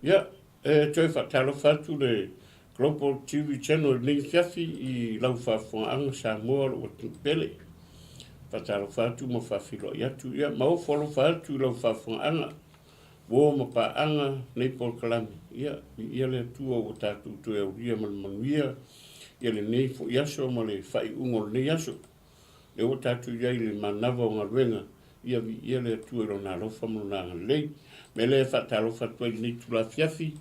Ia, toi whatalo whatu le Global TV Channel nei fiafi I lau whawhongaanga sa moa o tupele. Whatalo whatu ma whawhilo I atu ia, mau wholo whatu lau whawhongaanga. Wo ma paanga nei Paul Kalami. Ia le tua o tātou toi au ria manuia. Ia le nei fo iaso ma le whai ungo le nei aso. Le o tātou iai le manawa o ngā ruenga. Ia le tua ilo nā lofa mo nā lei. Me le whatalo whatu ai nei tula fiafi.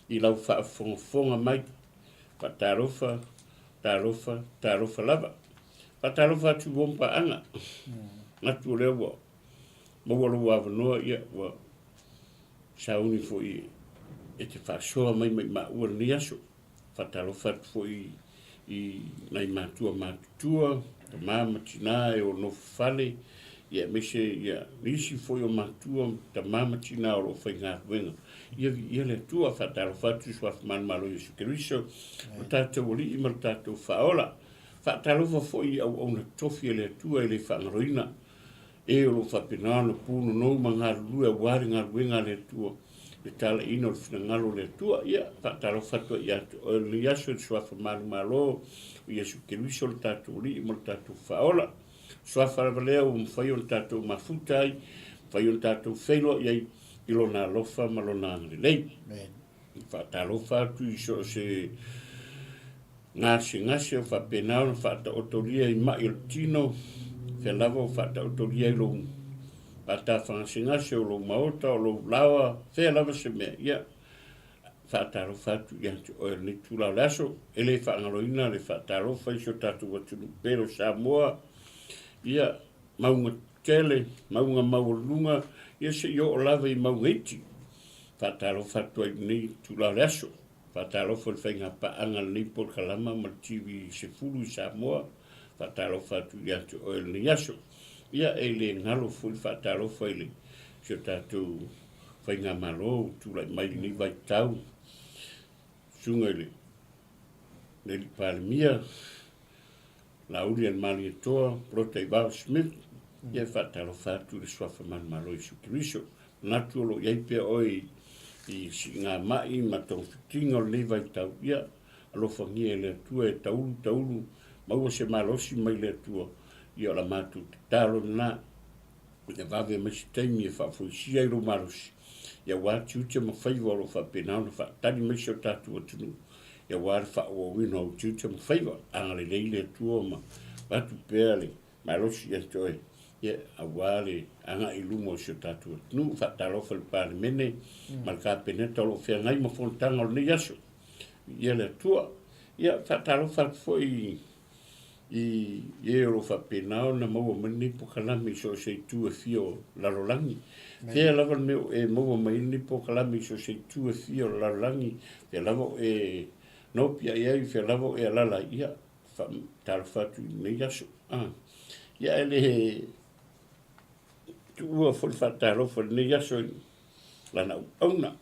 I lau whaafonga mai. Whatarofa lava. Whatarofa atu wompa anga. Ngatu leo wa. Mawalo wa wanoa ia wa. Sauni fo I e te whaasoa mai ua ni aso. Whatarofa atu fo I nai mātua. Ka māma tina e o no whale. Ia mese ia nisi fo I o mātua. Ta māma tina o lo whai ngā wenga. Ia le tua whatarofa atu swafu manmalo Yesu Keriso. O tātou oli I mal tātou whaola. Whatarofa fo I au na tofi le tua I le whangaroina. E o lo whapinana pūno nou ma ngā rua wāri ngā ruenga le tua. Le tala ina o le whinangalo le tua. Ia whatarofa tua I atu. O le yaso le swafu manmalo Yesu Keriso le tātou oli mal tātou whaola. Swafu arabalea o mwhai o le tātou mafutai. Whai o le tātou whailo iai. Ilo na lofa malona lei. Whatalofa atu I so se ngase o whapenao na whata otoria I mai o tino. Whelava o whata otoria I lo whata whangase o lo maota o lo lawa. Whelava se mea. Ia. Whatalofa atu I atu o ni tula laso. Ele whangaroina le whatalofa I so tatu watunu pero Samoa. Ia maunga tele, maunga maulunga. Ia se yo o lava I maueti. Whatalofa atu ai nei tula laso. Whatalofa le whainga paanga nei Paul Kalama ma TV se fulu I Samoa. Whatalofa atu I atu o ni aso. Ia e le ngalo fulu whatalofa I le. Se tatu whainga malo tula mai ni vai tau. Sunga le. Le li palemia. Lauri an mali toa. Prota I Val Smith. Ia whatalofa atu le swafa manmalo Yesu Keriso. Natu olo iai pia oi I si ngā mai ma tau whitinga o lewai tau ia. Alofa ngia le atua e taulu. Maua se malosi mai le atua. Ia la matu te talo na. Ia vave masi taimi e whaafoisia I lo malosi. Ia wāti utia ma whaiwa alo whapenao na whaatani maisi o tātua tunu. Ia wāre whaawawina o utia ma whaiwa. Angale leile atua ma watu peale. Malosi atoe. Ia awale anga I lumo o sio tātua tunu. Whaatalofa le pāle mene. Malka peneta o lo whea ngai ma whontanga o nei aso. Ia le atua. Ia whaatalofa fo I e o whapenao na maua mani po kalami so se tu e fio larolangi. Pea lava meo e maua mani po kalami so se tu e fio larolangi. Pea lava e nopia iai, pea lava e alala ia. Talafatu nei aso. Ia ele tua fol whatalofa nei aso lana auna.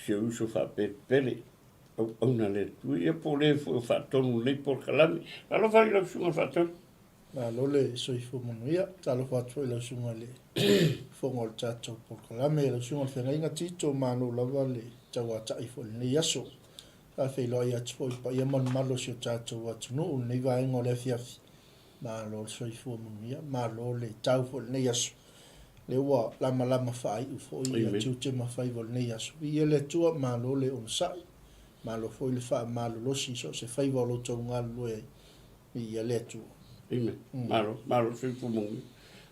Se uso whapepele. Auna le tu ia po le fo whatonu nei por kalami. Alo whai lau sunga whatonu. Ma lole soifo monuia, talo whatu I lau sunga le whonga o tātou por kalame, lau sunga whenga inga tito mano lava le taua taifo le nei aso. A whelo ai atu fo I pa ia man malo si o tātou atu no, nei vaenga o le fiafi. Ma lo soifo monuia, ma lo le tau fo le nei aso. Le ua lama whai u fo I atu te mawhai fo le nei aso. Ia le tua ma lo le onsai. Malo foi le fa malo losi so se fai volo to ngalo e ia le tu. Ime. Malo se fu mo.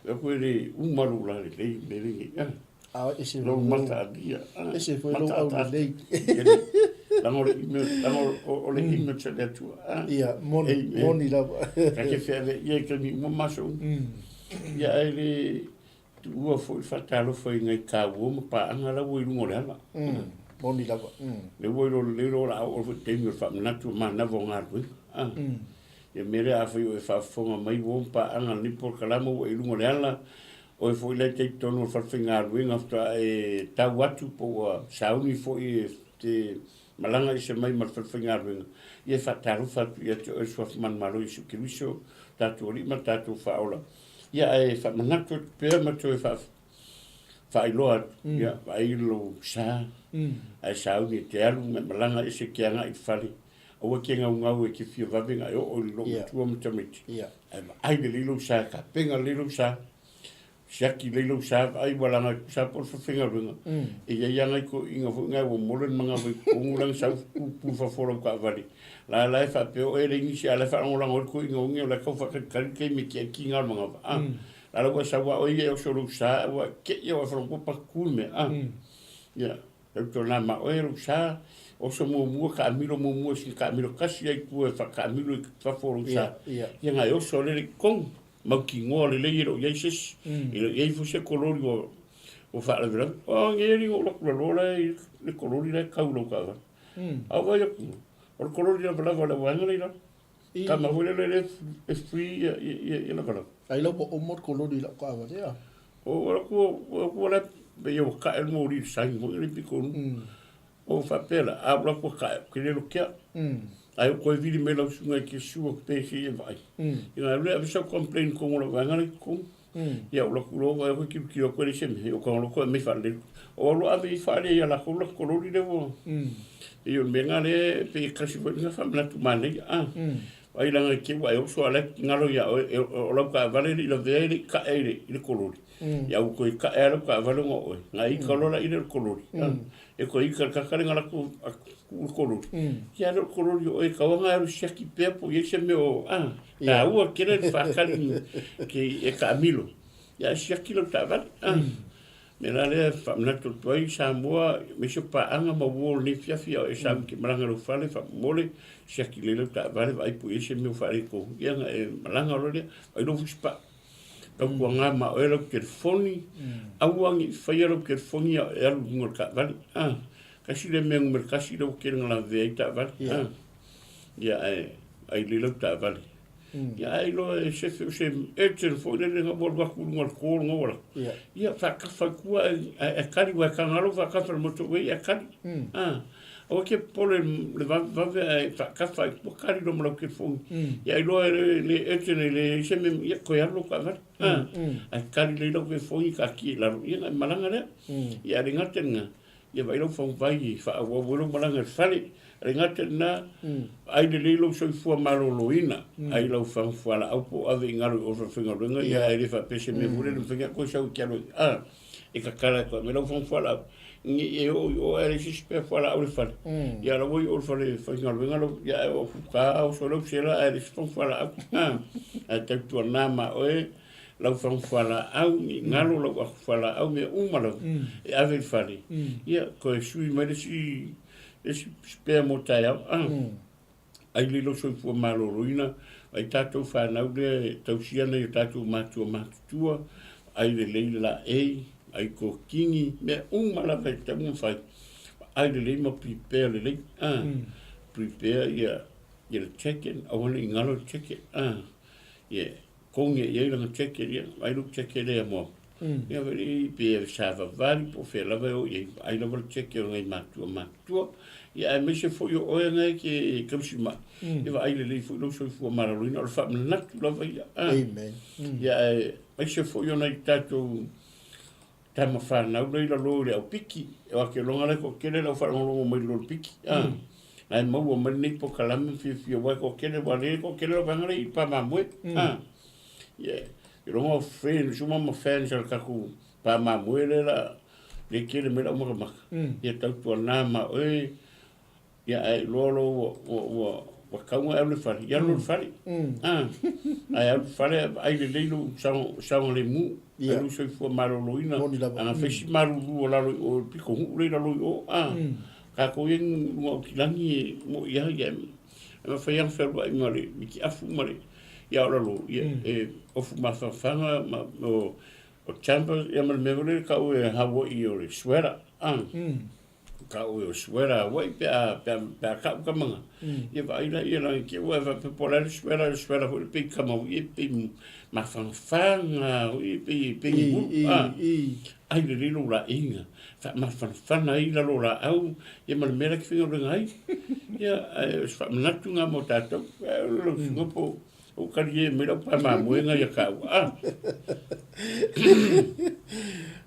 E quelle un malula le. Ese lo mata dia. Ese foi lo au le. L'amore o le ime c'è le tu. Ia moni la. Che fede ia che mi maso. Ia ele tu foi fatalo foi ngai ka wo pa anga la wo lungo le ala. Moni lava. Le wo la o te mi fa na tu ma na vo ngarwe. Ia mere a foi e fa fonga mai wo pa anga ni por kalamo wo lungo le ala. O foi le te tono fa fingarwe ngafta e ta watu po sauni foi te malanga I se mai ma fa fingarwe. Ia fatalo fa ia te o so man malo Yesu Keriso tatu ri ma tatu fa ola. Ia e fa manatu pe ma to fa whailoa, ia, wailo sa, ai sau ni te alu, me malanga e se kia nga i whare, aua kia ngau e ke fia wawenga e o lo tua matamiti. Ai le lilo sa, ka penga lilo sa, siaki lilo sa, ai walanga sa por whawhenga runga. E ia ianga ko inga whunga o molen mga wai kungulang sa pufa fora ka wari. La e whapeo e ringi si ala whanongolang ori ko inga ungi o la kau whakakari kei me kia ki ngar mga wa. La wa sa wa oie o soro sa, wa ke ia wa whanongo pa kume. Ia, tau nā ma oe ro sa, o so mua ka amiro mua si ka amiro kasi ai kua ka amiro i whaforo sa. Ia ngai o so le kong. Mau ki ngoa le lei ero iei ses, iei fuse kolori o whaara vera. O ngeri o lakura lola le kolori le kaulo kawa. Au vai aku, o le kolori la wala wala wanga le la. Ka mahule le e free i la wala. Ai lopo o mor kolori la kawa rea. O aku la be yo ka el mori sangi mo le pikonu. O whapela, a wala kua ka kere lo kia. Ai o koe viri me lau sunga ki sua ki pēsi e vai. I ngā rea avisa complain kongo la wangare kongo. Ia o laku loa e koe ki o koe le seme. O kongo loko e me whale. O lo ave i whale ia lako la kolori le wo. I o me ngā le pe kasi fo nga whamana tu mane. Ai langa ke wa e o so ale ngalo ia o lau ka vale i la vere ka ere i le kolori. Ia o koe ka ere ka vale ngā oe. Ngā i kalola i le kolori. E koe i kakare ngā lako kolori. Ia ro kolori o e kawanga e siaki pea po i se me o ta ua kere whakari ke e ka amilo. Ia siaki lau ta vale. Me la le whamnato tuai sa mua me se paanga ma wall ni fiafia o e sa ke malanga ro whale whamole siaki le lau ta vale vai po i se me o whare ko. Ia nga e malanga ro lea ai lo fuspa. Tau kua ngā ma o e lau kerfoni. Auangi whaia lau kerfoni a e alu ngor ka vale. Kasi le mea ngumere kasi lau kere ngala vea i ta vale. Ia ai le lau ta vale. Ia ai lo e se echen fo le nga bol waku ngol kōr ngora. Ia whakawha kua e kari wa kangaro whakawha moto wei e kari. O ke pole le vave e whakawha i kua kari lo mlau ke fongi. Ia ai lo le echen le se me ia koe alo ka vale. Ai kari le lau ke fongi ka ki e laro. Ia ngai malanga lea. Ia ringate nga. Ia vai lau whang vai i whaawawelo malanga whale. Ringate na ai le leilo soi fua maloloina. Ai lau whang whala aupo ave i ngaru o whawhingarunga. Ia ai rewa pese me mure le whinga koe sau ki alo. E ka kara koe me lau whang whala au. E o ere si spea whala au le whale. Ia lau oi o le whale whingarunga lau. Ia o fuka au so lau sela ere si whang whala au. A tautua nāma oe. Lau whang whala au, ngalo lau whala au mea umalau, e ave whare. Ia, koe sui mai lesi spea mo tai au. Ai lilo soi fua maloroina, ai tātou whanau lea, tau siana i tātou mātua, ai le leila la ei, ai ko kingi, mea umala vai taunga whai. Ai le leima prepare le lei, prepare ia le check-in, awana i ngalo check-in, ia. Konge ia langa cheke ia ai lu cheke le mo ia veri pe sa va vali po fe la veo ia ai la vol cheke ngai matua ia me se fo yo o ngai ke kamsima ia ai le fo lo so fo maralina o fa na la va ia amen ia ai se fo yo nai tato tama fa na lo la lo le piki e wa ke longa le ko kele lo fa lo mo lo piki ai mo mo ni po kalame fi wa ko kele wa le ko kele lo vangale i pa mamwe Yeah, you don't have friends. You want my fans al kaku pa mamuele la le kele me la mo ma. Ya tau tu na ma e ya ai lolo wa kaunga e le fari. Ya lo fari. Ai al fari ai le lu sa le mu. Ya lu so fu maroloina. Ana fesi maru la o piko hu le la lo ka ko yen mo kilangi mo ya ma fa yang fer ba ngari mi afu mari. Ya ora lo e of ma fanga o chamber ya mal mevole ka o Hawaii o swera ka o swera wai pa ka manga ya vai la ya ke o va polar swera ho pe kama o pe ma fanga o pe ai le lo la inga fa ma fanga i la lo la au ya mal mera ke finga ngai ya fa natunga mo tato lo ngopo o kari e mera pa mamuenga ia kau.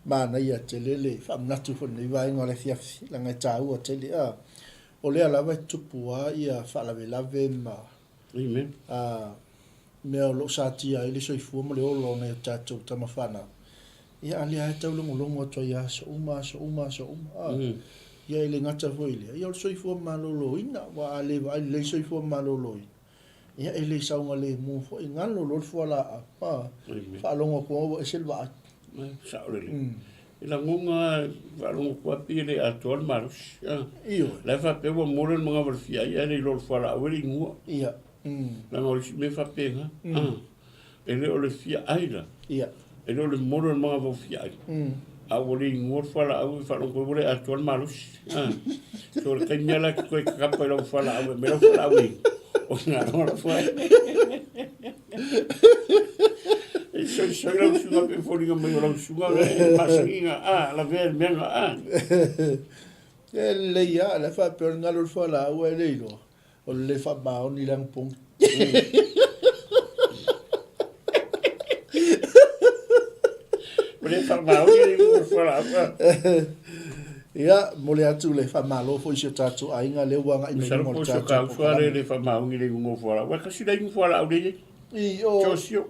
mana ia te lele whamnatu whanei vai ngā le fiafi la ngai tā ua te le o lea lawa tupu a ia whalawe lawe ma Amen. mea lo sātia ili soifua ma le olo nei o tātou tamawhana ia alia e tau longo atua ia so uma ia ili ngata foile ia o soifua malolo ina wa ale wa ale soifua malolo ia ili saunga le mu fo ingalo lo fuala whaalongo kua e selva Saurele. Ila ngunga walungu kua pile a tuan marus. Iyo. Lefa pe wa moren mga warfia ia ni lor fala aweli ngua. Iya. La ngau me fa penga. Ele o le fia aila. Iya. Ele o le moren mga warfia. Aweli ngua fala awi fala ko bole a tuan marus. So le kanyala ko kapa lo fala awi me lo fala awi. O nga no fa. So eu não suga pe fori nga mai o suga masinga la ver menga le ia la fa per ngalo fala o le lo o le fa ba o ni lang pong le fa ba o ni fala ia mo le atu le fa malo fo se tatu ainga le wanga i me mo tatu ka suare le fa ma o ni le ngo fala wa kasi dai ngo fala o le io Josio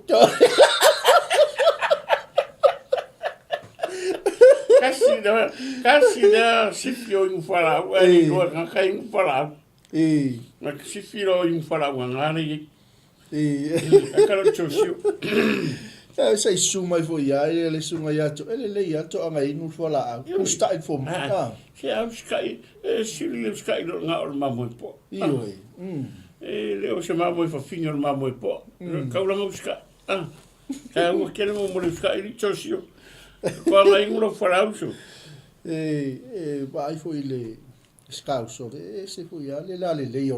Kasi da sifio yung fala ai do ka yung fala ma sifio yung fala ngani akala Josio sai suma fo ia le suma ia to le ia to anga inu fala u sta fo ma se au skai sili skai do nga o mamo po io le o se mamo fa fingo o mamo po ka ula mo skai ka o kele mo mo skai Josio qua mai uno fala uso vai foi le scauso se foi ale la le io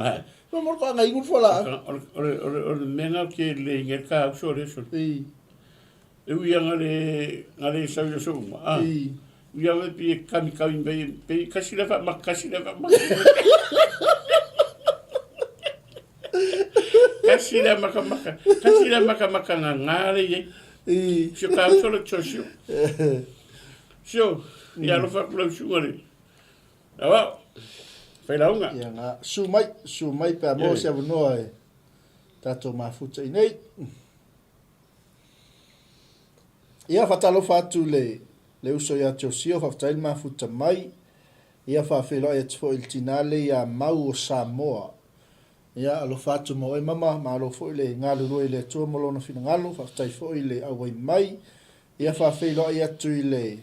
no mo ka ngai un fola o menga ke le ngeka uso le so e ia ngale sa yo so ia ve pi kami be kasi le fa kasi le maka ngale ye se ka uso le chosio ia lo fa kula sungare awa fai launga ia nga sumai pe mo se no e tato mafuta nei ia fatalo fatu le uso ia chosio fa tail mafuta mai ia fa felo e tfo il tinale ia mau Samoa ia lo fatu mo e mama ma lo fo ile ngalo lo ile to mo lo no fina ngalo fa tai fo ile awai mai ia fa felo ia tu ile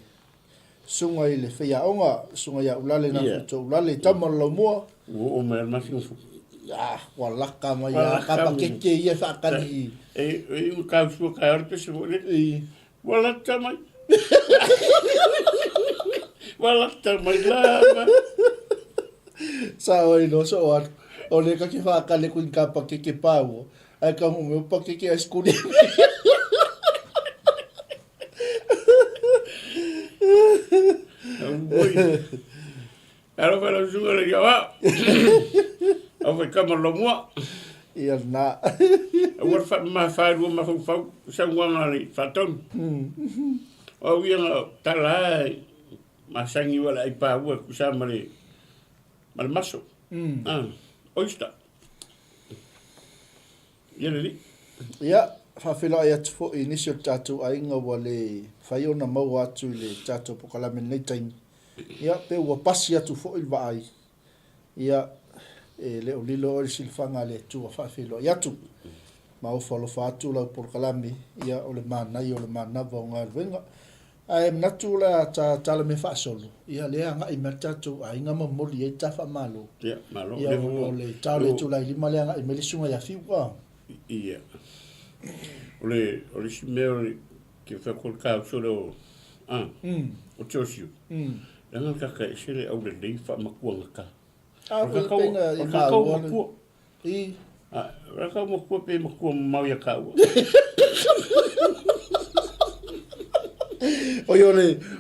sunga ile fia onga sunga ya ulale na futo ulale tamo lo mo o me masingo wala kama ya kapa keke ia fa kali un ka su ka ar pe se wala tama la sa oi no so o le ka ki fa kali kun kapa keke pau ai ka mo pa keke escudi Alo para sugar ya va. Au fa kamar lo mo. Ia na. Wa fa ma fa ru ma fa sa ngwana ni faton. O wi nga tala ma sangi wala I pa wa ku sa mare. Mal maso. Oyster. Yele. Ia fa fila ia tfo initial tatu ainga wale faiona mau atu le tatu pokalame nei taimi ia pe ua pasi atu fo il vai ia le olilo o silfanga le tu fa filo ia tu ma o folo fa atu la pokalame ia o le mana i o le mana vonga venga ai natu la ta le me fa solo ia le anga I matatu ainga mo moli e tafa malo ia malo ia o le tale tu la lima le anga I melisunga ia fiwa ia ole si meo ke fa kol ka solo o chosio nga ka sele au le dei fa makuanga ka ko penga I ka raka mo ko pe mo mau ya ka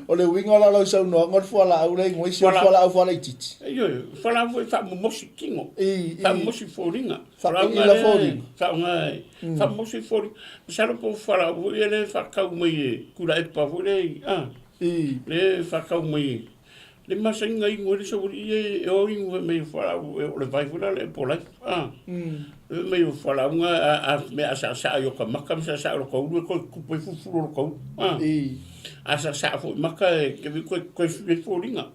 ole winga la lo so no ngor fola au le ngoi so fola au fola titi yo fola foi fa mo musikingo fa musi foringa fa la foringa fa ngai fa musi foringa sa lo po fola o ele fa ka mo ye kula e pa vole le whakau mai. Le masainga i ngore sa wuri e o ingo me whala o le vai whala le polai. Me whala unga a me asa sa yo ka maka sa sa ro ko ko kupai fufuro ro ko. Asa sa fo maka ke vi ko fu linga.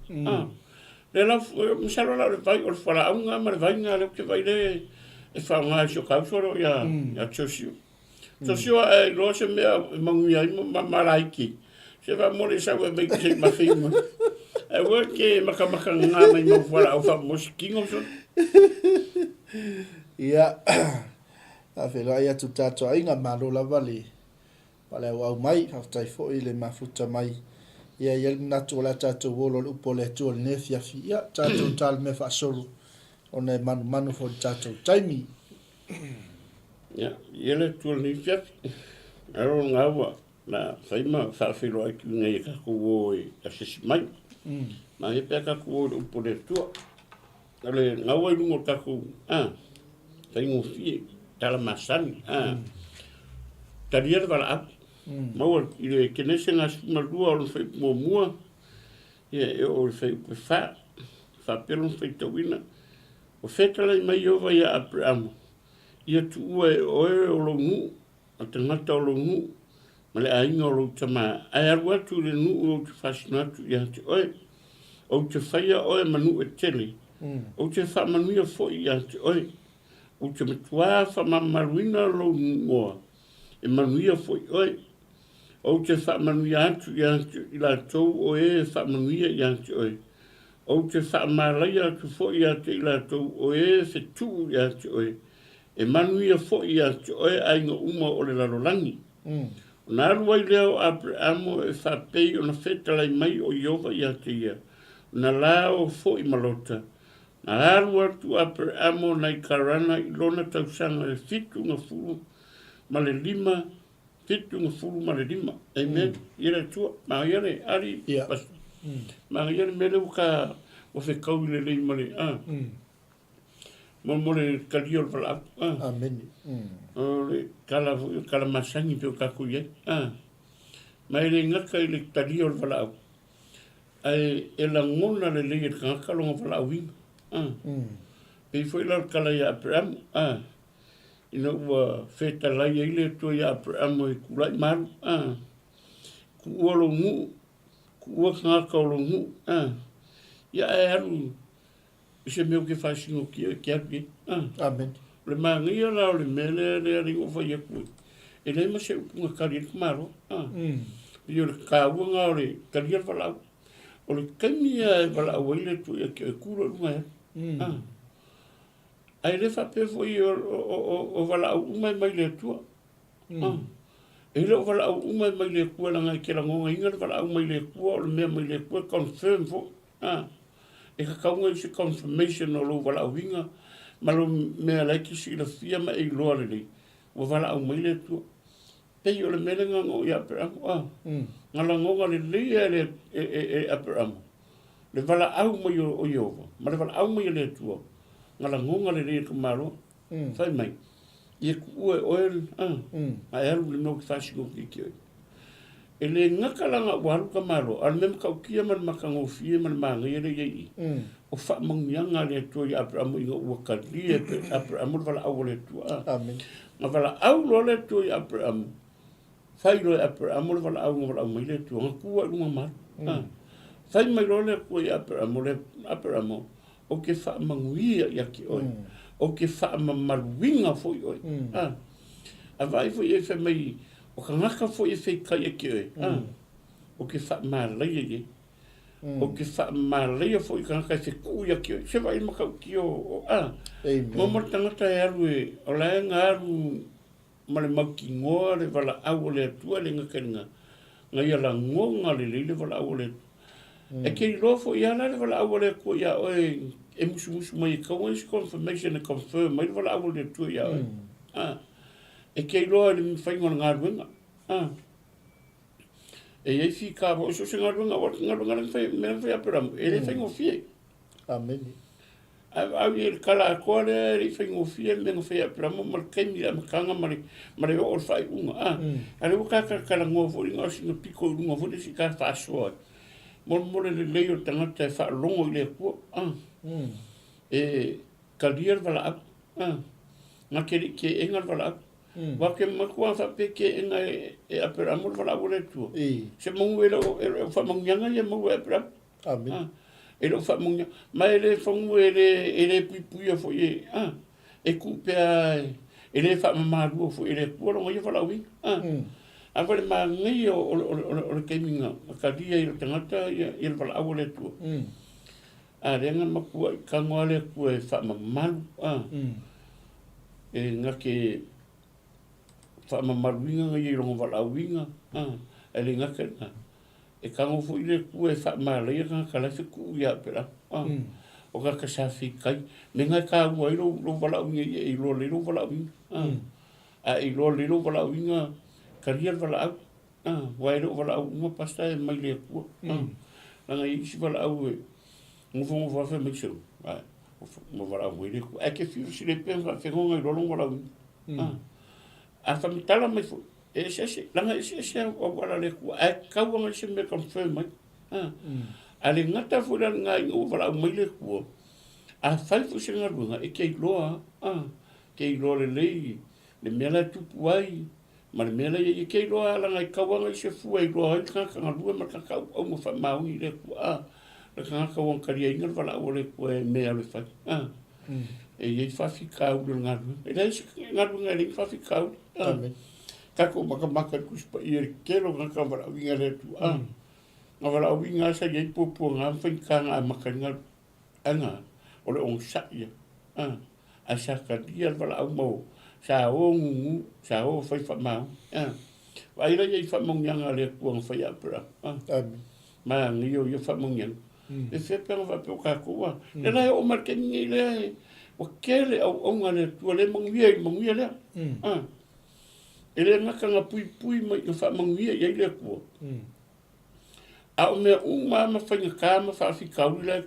Le la misalo la le vai o whala unga ma le vai nga le ke vai le e fa nga so ka so ya chosio. Chosio e lo se me mangu ya ma laiki. Se va mole sa we me ke ma finga. E wā ke maka ngā mai mau whara au wha mosikingo so. Ia, a whera ia tu tātua inga maro lava le pale au mai, haftai fo i le mafuta mai. Ia natu la tātua wolo le upo le tua le nefia fi. Ia, tātua tāle me whaasoro o ne manu fo tātua taimi. Ia, ia le tua le nefia fi. Aro ngā ua, na whaima whaafiro ai ki ngai kako o e asesi mai. Ma he peka ku o upo le tua. Ale ngawa i lungo kaku, whaingo fie, tala masani, tariera wala ap. Maua, i le kenese ngā suma lua o le whai mua, e o le whai upe wha pelo whai tawina. O whetala i mai ova ia Abraham. Ia tu ua e oe o lo ngu, a tangata o lo ngu, ma le ainga o lo tama. Ai aru atu le ngu o te whasina atu i ate oe. O te whaia oe manu e tele. O te wha manuia fo i ate oe. O te matua wha mamaruina lo ngoa. E manuia fo i oe. O te wha manuia atu i ate i la tau o e wha manuia i ate oe. O te wha malaia atu fo i ate i la tau o e se tu i ate oe. E manuia fo i ate oe ainga uma o le lalolangi. Nā ruai leo Abrahamo e whapei o na whetalai mai o Iova i ate ia. Na lao fo i malota. Na haru atu Abrahamo nei karana i lona tausanga e fitu ngā furu ma le lima. Fitu ngā furu ma le lima. Amen. Ira tua. Ma iare ari. Ma iare mele uka o whekau i le lei ma le. Mole kalio le wala. Amen. Kala masangi pio kaku ye. Mai le ngaka i le kalio le wala. Ai e la ngona le le ngaka longa wala winga. Pe foi la kala ya Abraham. Ina ua feta lai e le to ya Abraham i kulai maru. Ku ua lo ngu. Ku ua ngaka lo ngu. Ya e haru. Se meu que faz no que aqui. Amen. Le mangia la le mele le ringo fa ye ku. Ele ma se unha carir maro. Yo le kaua nga le carir fala. O le kamia e fala o ile tu e ku ro nga. Ai le fa pe foi o fala o mai mai le tu. Ele o fala o mai mai le ku la nga ke la nga inga fala o mai le ku o le mai le ku confirm fo. E ka kaunga i se confirmation o lo wala au hinga, ma lo mea laiki si la fia ma e loa le wa wala au maile tu. Pei o le mele nga ngo i Abraham, nga la ngonga le lea e Abraham. Le wala au mai o Iova, ma le wala au mai le tua, nga la ngonga le lea kumaro, fai mai. I e ku ue oel, a e alu le no ki fasi ngo ki ki oi. E le ngaka langa waru ka maro, al mem ka ukia man makango fie man manga i re yei. O wha mangianga le tua i Abraham i ngā ua karia pe Abraham wala au le tua. Amen. Nga wala au lo le tua i Abraham. Whai lo i Abraham wala au ngā wala au mai le tua. Nga kua runga maru. Whai mai lo le kua i Abraham o ke wha manguia i aki oi. O ke wha mamaruinga fo i oi. A vai fo i e wha mai o ka ngaka fo i whai kai e ki oi. O ke wha mālaia i. O ke wha mālaia fo i ka ngaka i whai kui a ki oi. Se vai makau ki o. Mamar tangata e aru e. O lai ngā aru ma le mauki ngoa le wala au le atua le ngaka ringa. Nga ia la ngonga le le wala au le atua. E kei loa fo i ala le wala au le atua ia oi. E musu mai i kaua is confirmation e confirm. Mai le wala au le atua ia oi. E kei loa le mwhainga ngā ruenga. E ei fi ka bo so se ngā ruenga le whai mea whai Abraham. E le whainga fie. Amen. au i kala ko le ri fingo fie le no fia pra mo mal kemi la makanga mare o fai unga ale o ka kala ngo fo ringa singa piko ngo fo si ka fa so mo le le o tanga te fa longo le ko e kalier vala na ke engal vala wa ke makua fa pe ke enga e apera mo vala o le tu se mo e fa mo nyanga ye mo e pra amen e lo fa mo ma ele fongu ele pui fo e e ku pe ele fa ma ru fo ele ko lo ye fa la wi a vale ma ngi o ke minga ka dia i tangata i le fa au le tu a renga ma ku ka ngole ku e fa ma mal e nga ke fa ma maluinga i lo va la winga ele nga ke e kango fu ile ku e fa ma le nga kala se ku ya pera o ka sa fi kai me nga ka wa lo vala winga i lo le lo vala winga i lo le lo vala winga ka ria vala wa lo vala uma pasta e mai le ku nga i si vala au mo fa fa me so mo vala winga ku e ke fi si le pe fa fe ngo lo vala winga a fa mi tala me fu ese langa ese o wala le ku a ka wa se me confirm ale ngata fu la nga o wala mai le ku a fa fu se nga lunga e ke loa ke lo le mela tu puai ma le mela e ke loa la nga ka wa se fu e loa ka ka lu ma ka o mo fa ma wi le ku le ka ka wa ka ri nga wala o le ku e me ale fa e ye fa fi ka u nga e le nga le fa fi ka amen kako maka kuspa i kelo nga ka wala winga le tu nga wala winga sa ye popo nga fa ka nga maka nga anga ole on sa ya a sa ka dia wala mo sa o ngu sa o fa fa ma wa ila ye fa mo nga le ku nga fa ya pra amen ma ngi yo fa mo nga e fe pe va pe ka ku wa le la o marke ni le o kele o nga le tu le mo ngi le ele nga ka pui mai ka fa mangia ia le ko a o me ma fa nga ka ma fa fi ka ula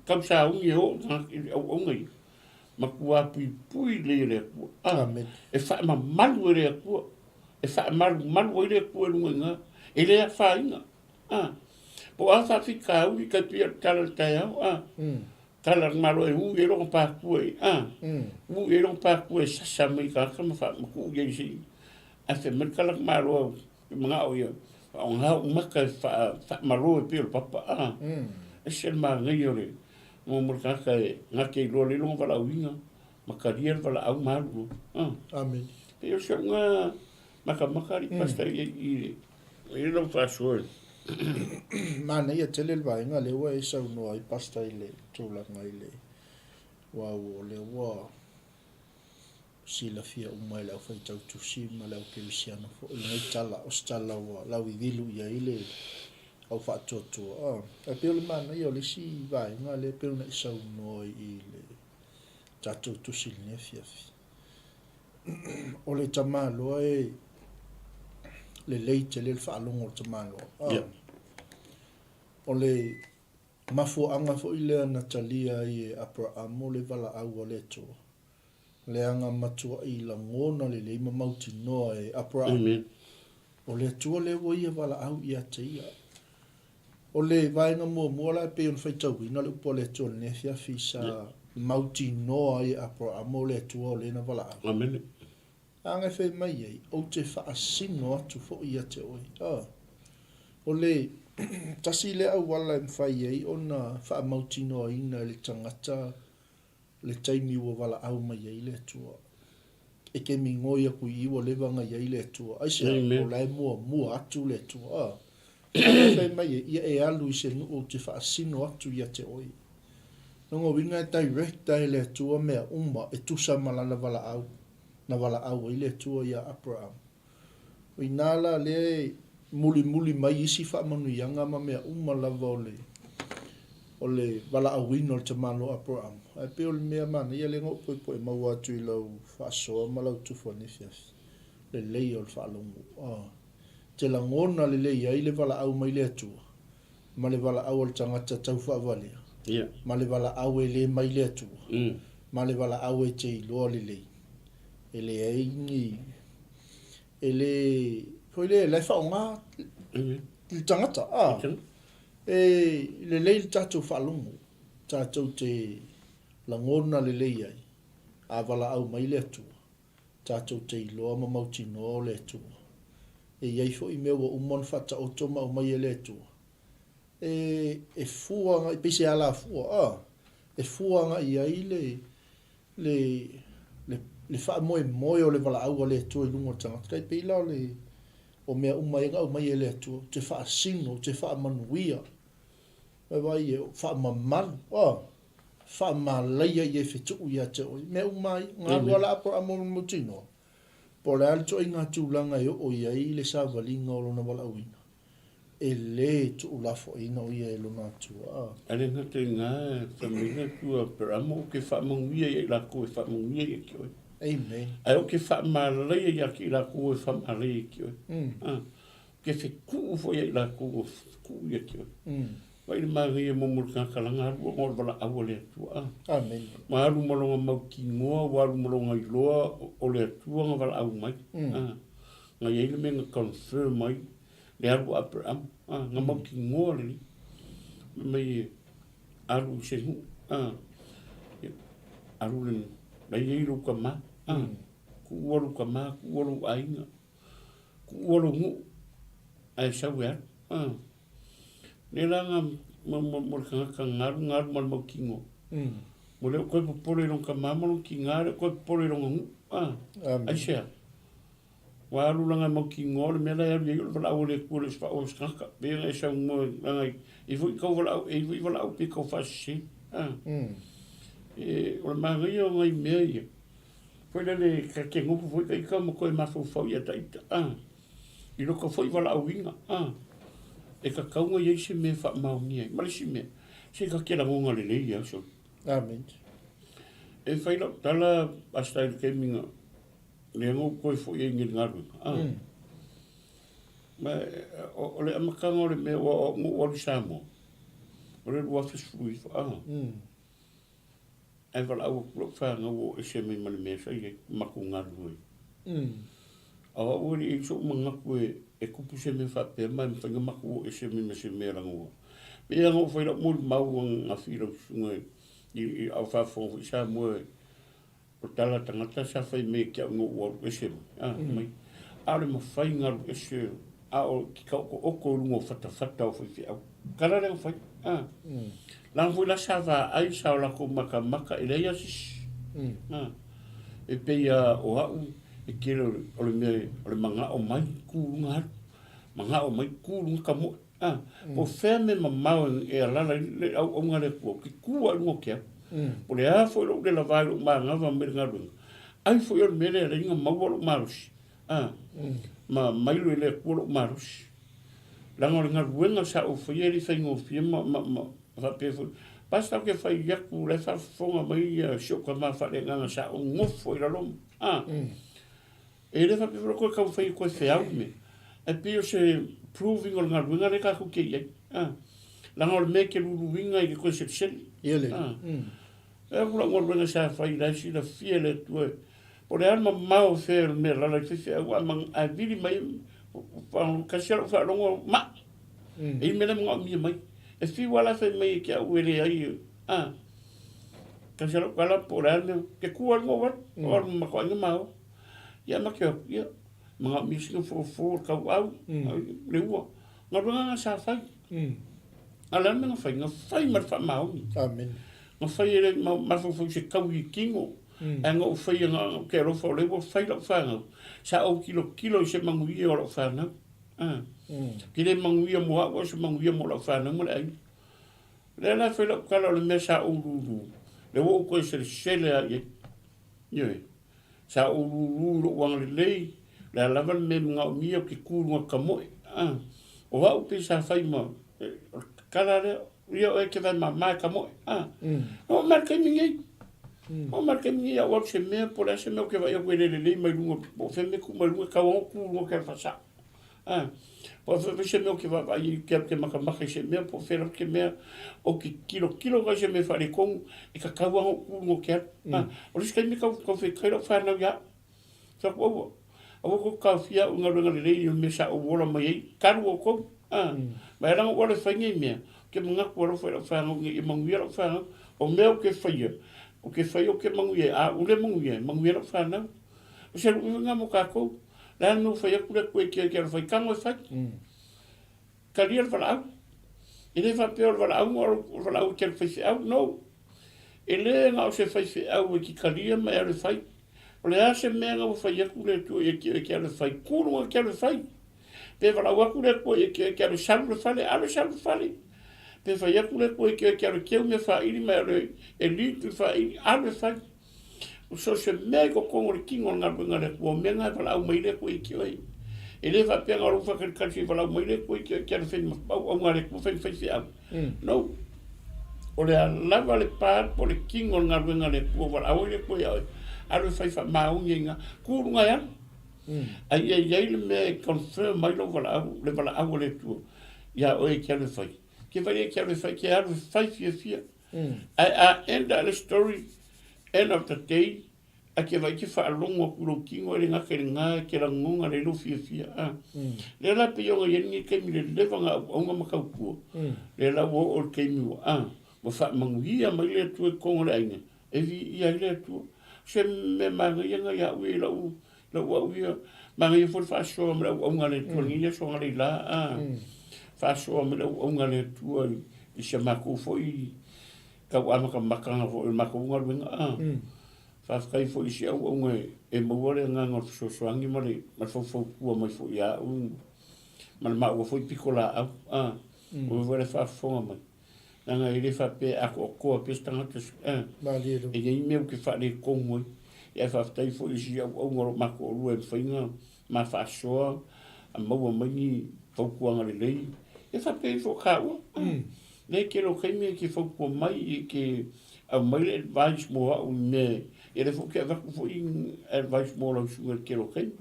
ka sa o ngi o ngi ma ku pui le ko amen e fa ma mal le ko e fa mal le ko nga ele fa inga po a fa fi ka uli ka pia tal ta ya kala malo e u lo pa ku u lo pa ku sa mai ka ma fa ku ye si a fe merkala malo mga o yo on ha maka fa malo pe papa e sel ma ngire mo murka ka nga ke lo le lo vala winga maka riel vala au malu amen e yo so nga maka ri pasta i lo fa so mana ia tele vai nga le wa isa no ai pasta ile tula ngai le wa le wa si la fia mai la fa tau tu si ma la ke luciano fo le tala ostala wa la vilu ya ile au fa toto a pe le mana io le si vai nga le pe una isa no ile tatu tu si ne fia o le tamalo le leite le fa longo tamalo o le mafo anga fo ile na talia i Abraham le vala au le to le anga matua i la ngona le mauti noa e Abraham o le tua le wo ia vala au ia te ia o le vainga mua la pe un faitau ina le po le to ne fia fisa mauti noa i Abraham o le tua le na vala au amen anga fe mai ai o te fa asino atu fo ia te oi o le tasi le au wala mfai ai ona fa mauti noa ina le tangata le taimi ua wala au mai ai le tua e ke mingoia ku iwa le vanga ai le tua ai se o lai mua atu le tua ai mai ia e alu i se nu o te fa asino atu ia te oi nongo winga direct ai le tua mea uma e tusa malala wala au ai le tua ia Abraham o inala le muli mai isi fa manu yanga ma mea uma lava o le wala awino le tamalo Abraham. Ai pe o le mea mana, ia le ngō po e mau atu I lau whaasoa ma lau tufo ni fias. Le lei o le whaalongu. Te la ngona le lei ai le wala au mai le atua. Ma le wala au le tangata tau whaavalea. Ia. Ma le wala au e le mai le atua. Ma le wala au e te iloa le le. E le aingi. E le... Poi le whao ngā. Le tangata. E le le tātou whalongo. Tātou te langona le le ai. A wala au mai le atua. Tātou te iloa ma mauti no le atua. E iai fo i mea wa umon whata o toma o mai le atua. E fuanga, i pese ala fua, e fuanga i ai le wha moe moe o le wala au le atua i lunga tangata. Kai peila o le o mea umaenga o mai le atua, te wha sino, te wha manuia. Wai e wha mamalu, wha malaia i e whetu i a te oi. Mea umai, ngā wala apura amonu mutino. Po le alto i ngā tūlanga i o iai le sa valinga o lona wala uina. E le tu ulafo ina o ia e lona atua. Ale nga te ngā whamina tua per amo ke whamanguia i la koe whamanguia i ki oi. Amen. Ai o ke whamalaya i aki la koe whamalaya i ki oi. Ke wheku fo i la koe ku i ki oi. Wai le mahi e momur kakalanga aru o ngor wala awa le atua. Amen. Ma aru malonga mau ki ngoa, wa aru malonga i loa o le atua nga wala au mai. Nga yeile me nga confirm mai. Le aru apre am. Nga mau ki ngoa le. Mai aru se hu. Aru le. La yeiru ka ma. Ku waru ka ma. Ku waru ainga. Ku waru ngu. Ai sawe aru. Le langa mo ka ngaru mal mau ki ngoa. Mo le koe popore rong ka mamalo ki ngare. Koe popore rong ngu. Ai sea. Wa alu langa mau ki ngore me la ia yo la o le kule spa o skaka be e sa mo langa i fu ko wala e fu wala o piko fa si e o ma rio ngai me ia foi le ka ke ngupu foi ka ka mo ko ma fu fo ia ta i lo ko foi wala o winga e ka ka ngo ye se me fa ma ni ma si me se ka ke la ngo le ia so amen e fai lo tala hasta el que minga le ngo ko fo ye ngi ngaru ma o le amakanga le me o le samo o le wa fui ai vala o lo fa ngo e se me mane me sai ma ko ngaru a o ni so manga ko e kupu se me fa pe ma fa ma ko e se me rango me ngo foi lo mo ma nga filo ngai i au fa fo sa mo o tala tangata sa fai me kia ngo o ese mai ale mo fai ngar ese a o ki ka o ko lungo fata o fai au kala le fai la fu la sava ai sa la ko maka ele ya sis e pe ya o a e kilo o le me o le manga o mai ku ngar manga o mai ku lunga ka mo po feme mamau e la le au ngale ko ki ku a lungo kia o le a foi lo de la vai ma ngava me ngaru ai foi o mele ringa mawolo marus ma mai lo le ko marus la ngol ngaru sa o foi ele sai ngo fi ma va pe basta que fai ya ku le fa fonga mai sho ka ma fa le nga sa o ngo foi la lom e le fa pe ko ka fai ko fe au me e pe o se proving o ngaru ngare ka ku ke la ngol me ke lu winga i ko se sel ele e kula ngor sa fai la si la fiele tu por alma mau fer me la fi wa man a vili mai pa ka se fa longo ma e me le ngo mi mai e fi wala fe mai ke o ele ai ka se wala por alma ke ku algo wa or ma ko ni mau ya ma ke ya ma mi se fo ka wa le wa ngor sa fai ala me fai ma fa mau amen ma fai ele ma fo se kau i kingo ngo fai nga ke ro fo le wo fai lo fa nga sa o kilo se manguia o lo fa na ki le manguia mo wa se manguia mo lo fa na mo le la fai lo kala le mesa o lu le wo ko se le ye sa o lu lo wang le la lava me nga mi o ki ku nga kamo o wa o pe sa fai ma kala le io e che va ma kamo o marca mingi o marca mingi a o se me por ese me que vai o querer le mai lungo o fe me ku mai ka o ku lo que fa sa Po fe se me o ke va ai ke maka se me po fe ke me o ki kilo ga se me fa le kong e ka ka wa o ke o le ska me ka fe kai fa na ya sa ko o ka fia unga runga le me sa o wola mai ka o ko ma era o le fa ngi me ke mga ko fa ngi manguia fa o me o ke fa o ke fa o ke manguia o le manguia fa na o se unga mo ka ko la no fa ku le ko ke fa ka mo fa kalia falau ele fa peor falau o falau que fez au no ele nga o se faz au que kalia ma ele faz o le ase me nga o faz ku le tu e que ele faz kuru que ele faz pe falau ku le ko e que ele sabe fale alo sabe fale pe fa ku le ko e que ele que me fa ele ma ele tu fa alo faz o so se me ko o kingo nga le ko me nga falau mai le ko e que ele va pegar o fa que casi falar mai le ko que ele fez o ngare ko fez no o le lava le par por le kingo nga le ko va o le ko ya alo fai fa ma unga ku nga ya ai le me confirm mai lo vala o le tu ya o que ele faz que vai que ele faz que alo fai fia I end the story end of the day a ke vai ki fa longo ku kingo le nga ke la ngonga le lo fia le la pe yo ye ke mi le vanga o nga makau le la wo o ke mi mo fa manguia mai le tu ko le ainga e vi ia le tu se me manguia nga ya we la u manguia for fa so me o nga le tu ni so nga le la fa so me o nga le tu i se mako foi ka wa maka fo mako nga fa kai fo isi au ngai e mawale nga ngor so angi male ma fo ku mai fo ya mal ma fo pikola o vole fa fo mai nga ile fa pe a ko pe stanga tes e ye me que fa le kongo e fa tai fo isi au ngor ma ko lu e fainga ma fa so a mo mai fo ku nga le e fa pe fo ka le ke lo kemi ki fo ku mai ke a mai advice mo o me e le fuke va fo in advice mo lo sugar ke lo ken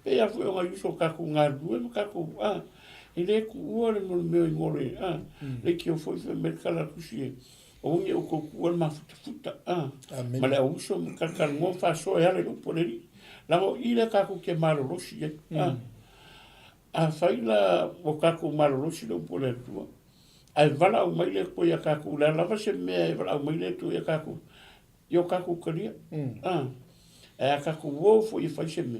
pe ya fo nga yuso ka ku nga du ka ku e le ku o le mo me ngore le ke fo fe me kala ku si o nge o ku o ma futa ma le o so ka mo fa so ya le po le la mo ile ka ku ke malo lo si a fa ila o ka ku malo lo si lo po le tu ai vala o mai le ko ya ka ku la va se me vala o mai le tu ya ka ku yo ka ku kalia e ka ku wo fo i fa se me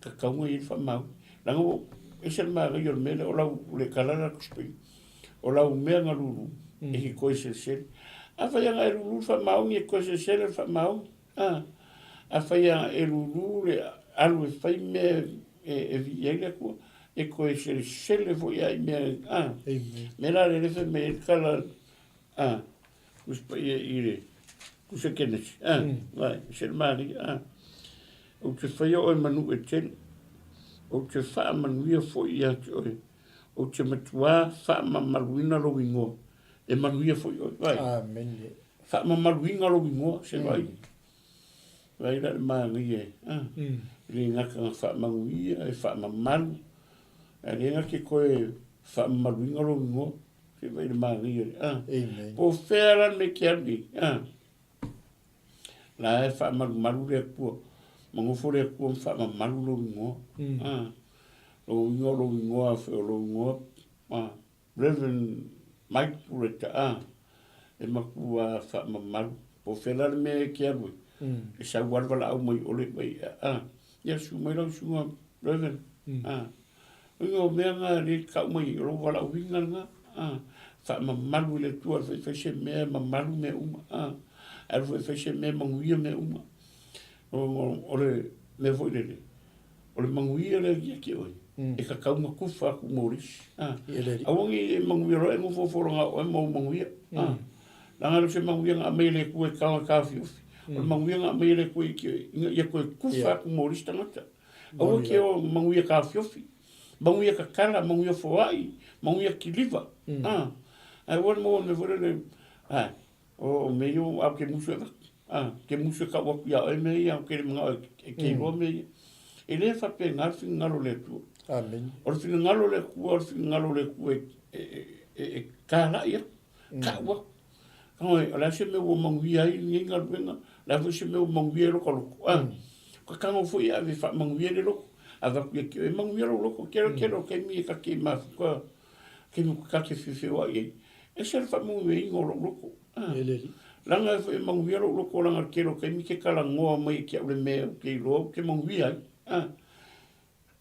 ka ka mo i fa ma la ngo e se ma ga yo me o la le kala la ku spe o la o me nga lu e ko se se a fa ya lu fa ma o ni ko se se fa ma o a fa ya e lu le alu fa me e vi ele ko e ko se le vo ya me me la le fe me kala ku spe ile ku se kenes vai se mari o te fai o manu e ten o te fa manu ia fo ia o te matua fa maluina lo wingo e manu ia fo vai amen fa maluina lo wingo se vai vai la mari le ngaka fa manuia e fa malu le ngaka ko fa maluina lo wingo se vai le mari amen po fera me kiani la e fa malu le pu mango fo le pu fa malu lo ngo lo ngo a fe lo ngo Reverend Mike Pureta e maku a fa malu po fela me ke abu e sa guarda la mai ole mai ya su mai lo su Reverend ngo me nga le ka mai lo wala winga nga fa malu le tu fe se me malu me al foi se me manguia me ore me foi le ore manguia le que oi e ka ka uma kufa ku moris awongi manguia ro mo fo nga o mo manguia la nga se manguia nga me le ku ka fi ore manguia nga me le ku que ia ku kufa ku moris tangata awo ke o manguia ka fi manguia ka kala manguia fo ai manguia ki liva ai won mo me foi le o meio a que muso que muso ka wa ya e me ya que mga ke ro me ele fa pe ngar fin ngaro le tu Amen. O le ngalo le ku o le ngalo le ku e ka la ia ka wa o la se me wo mangi ai ni ngal benga la se me wo mangi lo ko ko ka ngo fu ia vi fa mangi le lo ava ku ke mangi lo ko ke ke mi ka ke ma ko ke mi ka ke fi wa ye e se fa mangi ngolo lo ko langa e mangi lo ko langa ke lo ke mi ke kala ngo mai ke le me ke lo ke mangi ai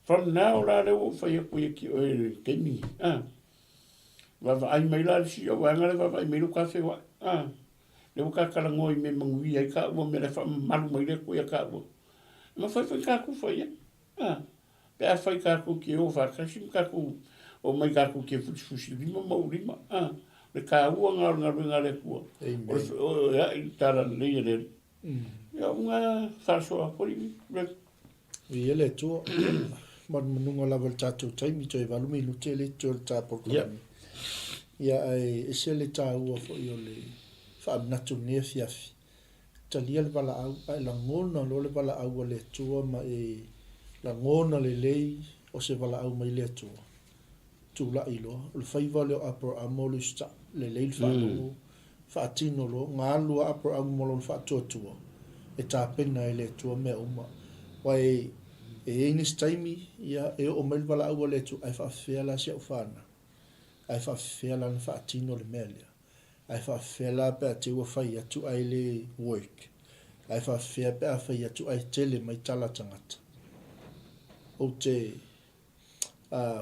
from now la le wo fa ye ku ki o ke mi va ai mai la si o nga le va ai mai lu ka fe wa le ka kala ngoi me mangi ai ka wo me le fa malu mai le ku ya ka wo ma fa ka ku fa ye pe a fa ka ku ki o fa ka si ka ku o mai ka ku ki fu si li mo li ma le ka wo nga le ku o ya ta la le le ya nga fa so po li le tu man menungo la vol tato taimi toi valumi lutele tu ta por ya ai esele ta ua fo yo le fa natu ne fiafi talia le bala au ai la ngona lo le bala au le tua ma e la ngona le lei o se bala au mai le tua tu la ilo le fai vale apro amolu sta le lei fa lo fa tino lo ngalu apro amolu fa tua e ta pena le tua me uma wai e ingis taimi ia e o mai bala au le tu ai fa fela se ufana ai fa fela na fa tino le melia ai fa fela pe te o fa ia tu ai le work ai fa fela pe a fa ia tu ai tele mai tala tangata o te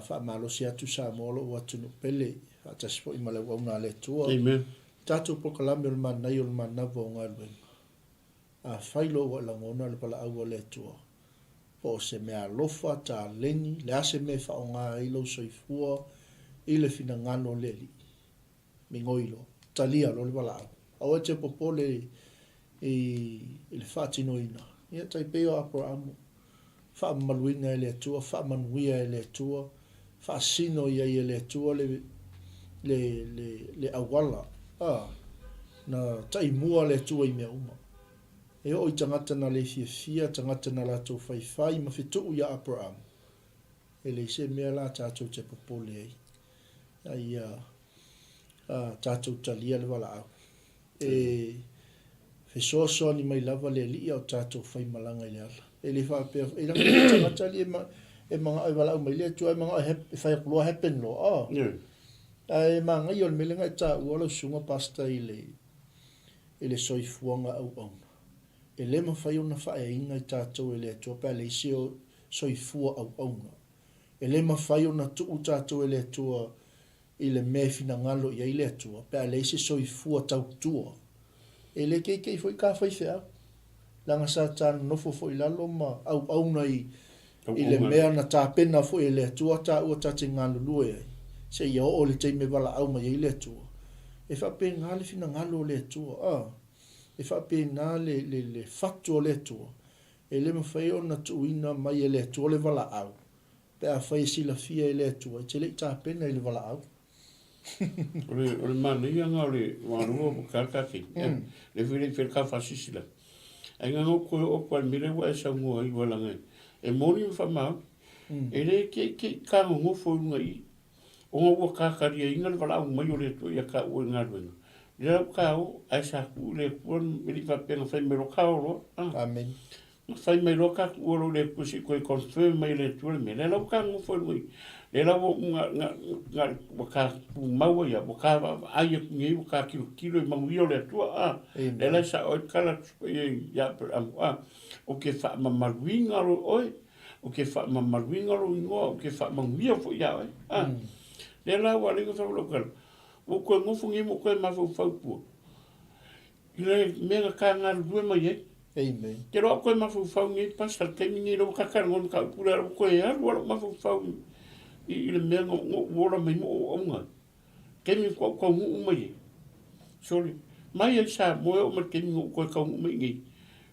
fa malo sia tu sa molo o tu no pele fa ta spo i male wa una le tu amen tatu po kala me man na yo man na vo ngal ben a failo wa la ngona le pala au le tu po se me alofa ta leni le ase me fa nga i lo soifua i le fina ngano leli mi ngoilo talia lo le bala o te popole i le fatino ina ia tai peo apo amo fa maluina le tua fa manuia le tua fa sino ia le tua le awala na tai mua le tua i me uma e o i tangata na le fia tangata na la tau fai ma fitu ia Abraham e le se mea la tātou te popole ai tātou talia le wala au fesoasoa ni mai lava le li au tātou fai malanga i le ala e le wha pēr e langa tangata li e mga ai wala au mai le tua e mga e whai kulua happen lo e mga i ol melenga e tā uala sunga pasta i le soifuanga au e le mawhai o na whae inga i tātou e le atua pēr le isi o soifua au aunga. E le mawhai o na tuu tātou e le atua i le me fina ngalo i le atua pēr le isi soifua tau tua. E le kei foi ka whai whea. Langa sa tāna nofo foi lalo ma au auna i le mea na tāpena foi e le atua tā ua tate ngalo lue ai. Se ia o le teime wala au mai i le atua. E whape ngale fina ngalo le atua. E whape nā le fatu o le tua. E le mawhai o na tuina mai e le tua le wala au. Pe a whai sila fia e le tua. Te le tā pena e le wala au. O le mana ia ngā o le wānua po kākaki. Le whiri whirka whasisila. E ngā ngō koe o kwa mire wa e sa ngua i walangai. E mōni mwha mau. E le ke kā ngō whaunga i. O ngā ua kākari e inga le wala au mai o le tua ia kā ua ngā ruenga. Le kau ai sa ku le pon mili fa pena fai me lo kau lo amen fai me lo ka ku lo le ku si ko confirm me le tu me le lo ka ngo fo lui le lo nga ka pu mau ya bo ka ai ngi ka kilo ma wi le tu le la sa o kala ya o ke fa ma marwinga lo oi o ke fa ma marwinga lo ngo o ke fa ma wi fo ya le la wa le ko lo ka o ko ngofungi mo ko ma fo pu ile mega ka ngar due mai amen ke ro ko ma fo ngi pasal ke ni ro ka ka ngon ka pura ko ya ro ma fo ile mega wo ro mai mo o nga ke ni ko mai sorry mai e sa mo o ma ke ni ko ka mai ngi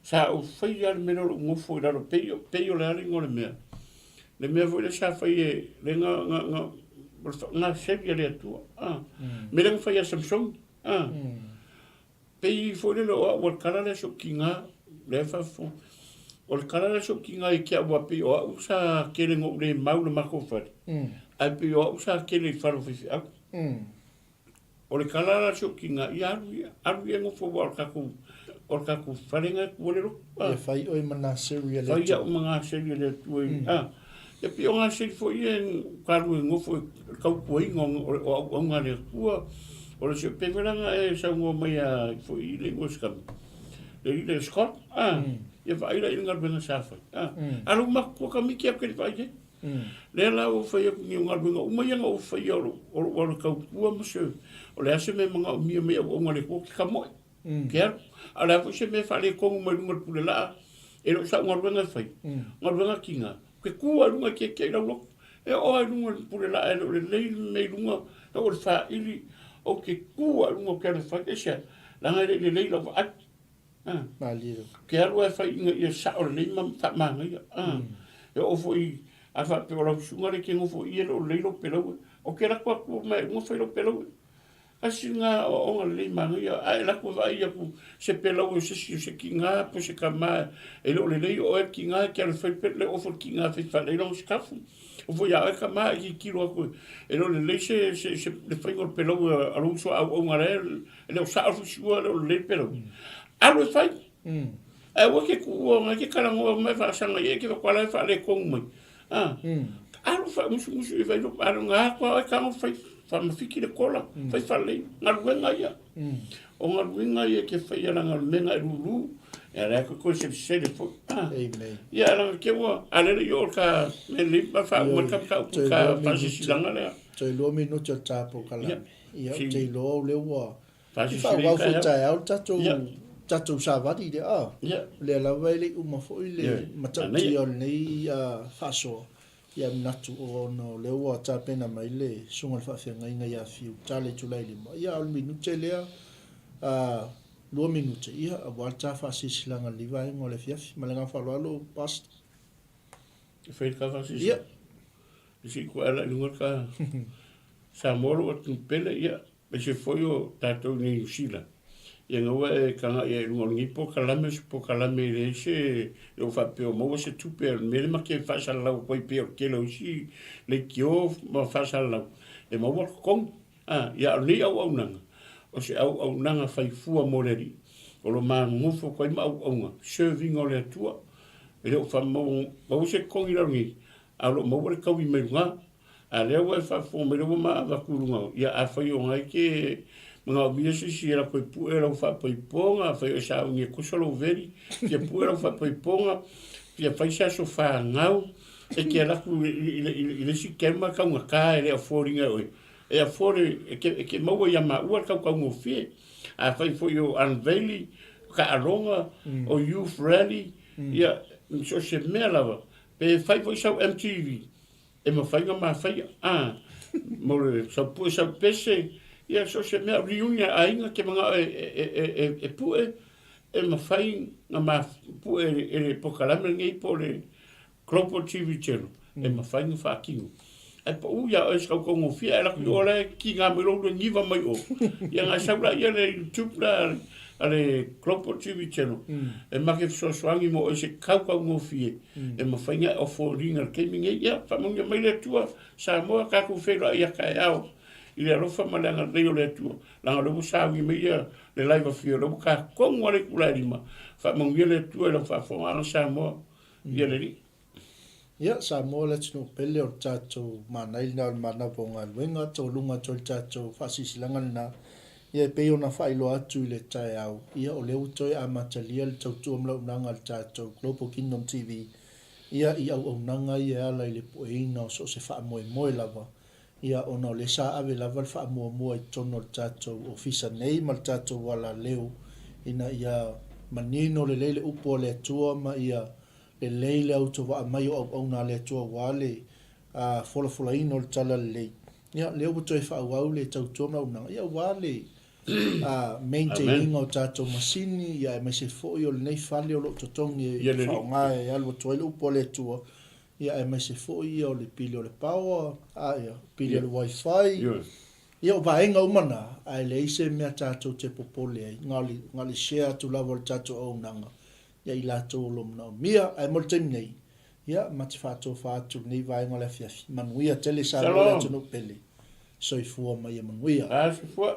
sa o fai ya me ro mo fo ro pe yo la ringo le me vo le sa fai le nga na seria le tu me le fa ya Samsung pe i fo le o kala le so kinga le fa fo o le kalala so ki ngai kia wapi o au sa kele ngō le maula mako whare. Ai pi o au sa kele wharo whiwhi au. O le kalala so ki ngai aru ia ngō whawa o kaku wharenga kuole ro. Ia whai oi mana seria le tu. Whai au mga seria le tu. Ia pi o ngā seri fo ia karu e ngofo kau kuainga o au ngā le kua. O le se peveranga e sa ngō mai a fo i le ngō skam. Le Scott, ia whaira i ngar benga sa whai. Aru mako kua ka miki ap kere whai he. Le la o whai aku ngi ngar benga umaianga o whai o kau kua maso. O le ase me mga o mia mea o ngare kua ki ka moe. Kia, a le afu se me whale kongu mai rungar pule laa. E lo sa ngar benga whai. Ngar benga ki ngā. Ke kua runga kia kia rau loko. E o ai rungar pule laa e lo le leil mei runga. E o le wha ili o ke kua runga kia le whai. E sia, langa le leil o wa ati. Maliro. Ke aru e whai inga ia sa o le leima whamanga ia. E o fo i a wha pe o lau sungare ke ngofo i e lo leilo pelau. O ke rakua kua mai ngofo i lo pelau. Kasi ngā o ngā leima ia. A e lakua vai ia ku se pelau e se ki ngā po se ka maa. E lo le leio o e ki ngā ke alu whai pe le ofo ki ngā whai whai leilo skafu. O fo ia o e ka maa i kiro aku. E lo le lei se le whai ngor pelau a rungso au ngā rea. E leo sa aru sua le o le pelau. Alu e whai. E wake kua ngai ke karangoa mai whaasanga e ke wakwala e whaale kongu mai. Alu whai musu e whai lupa. Alu ngā kua e kama whai whamawhiki le kola. Whai whale. Ngā ruenga ia. O ngā ruenga ia ke whai aranga menga e ruru. E rea koe se le fo. Amen. Ia aranga ke ua. Alele i or ka me limpa wha ua ka whasisilanga lea. Toi loa minuto tapo kalame. Ia te loa le ua. Whasisilanga lea. Tatou savadi de le la vele uma foi le matati o nei faso ia natu o no le wa ta pena mai le sunga fa fe ngai ngai a fiu tale tulai le ia al minute le lo minute ia a volta fa sisilanga liva ngo le fiaf malenga fa lo past fe ka fa sis ia si ko ala ngor ka sa moro o tu pele ia me se foi o tatou ni usila. Ia ngā e kanga e rungongi po kalame le se e o whapeo maua se tupe me le make whasalau koi peo ke lau si le kio ma whasalau e maua kong ia ni au nanga o se au nanga whaifua moreri o lo maa ngufo koi ma au nga serving o le atua e leo maua se kongi rangi a lo maua le kawi me runga a leo e whafo me leo maa wakurunga ia a whai o ngai ke mga bia si era koe puera fa poi ponga fa o sa unge kusolo veri ke puera fa poi ponga ke fa sa so fa ngau e ke la ku ile si kema ka unha ka ele aforinga oi e afore ke mau ia ma ua ka ngo fi a fa fo yo unveiling ka aronga o youth rally ia so se mela pe fa fo sa MTV e ma fa ma fa mo so pu sa pese ia so se mea riunia a inga ke mga e pue e mawhai nga ma pue e pokalame ngei po le Global TV channel e mawhai nga whakingu. E pa uia o eskau kongo fia e laki ole ki ngā mirolo ngiva mai o. Ia ngā saura ia le YouTube la ale Global TV channel e make fsoswangi mo o se kau ngō fie e mawhai nga o fo ringa kemi ngei ia whamunga mai le tua sa moa kaku whera ia kai au. Ile rofa malanga leo le tu langa lo sawi me ia le live fio lo ka kon wale kula lima fa mo le tu le fa fo ana sa mo ia le ia sa mo le tino pele o tato manai na mana ponga wenga to lunga to tato fa sisilanga na ia pe ona fa ilo atu le tai au ia o le utoi amatalia le tautu mlo nanga le tato Global Kingdom TV ia au nanga ia la le poina so se fa mo lava ia ona le sa ave lava fa mo i tono tato ofisa nei mal tato wala leo ina ia manino le lele upo le tua ma ia le leile auto wa mai o na le tua wale fola ino le tala le ia leo buto e fa wau le tauto na una ia wale maintaining o tato masini ia me se fo yo le nei fale o lo totongi fa nga ia lo to le upo le tua ia e mai se foi o le pili o le power ia pili o le wifi ia o vaenga umana ai le ise mea tatou te popole ai ngali share tu lava o le tatou au nanga ia i latou lo manaumia ae mo le taimi nei ia ma te faatofa atu nei vaega o le afiafi manuia tele sa lo le atunuu pele soifua mai ia manuia Asifua.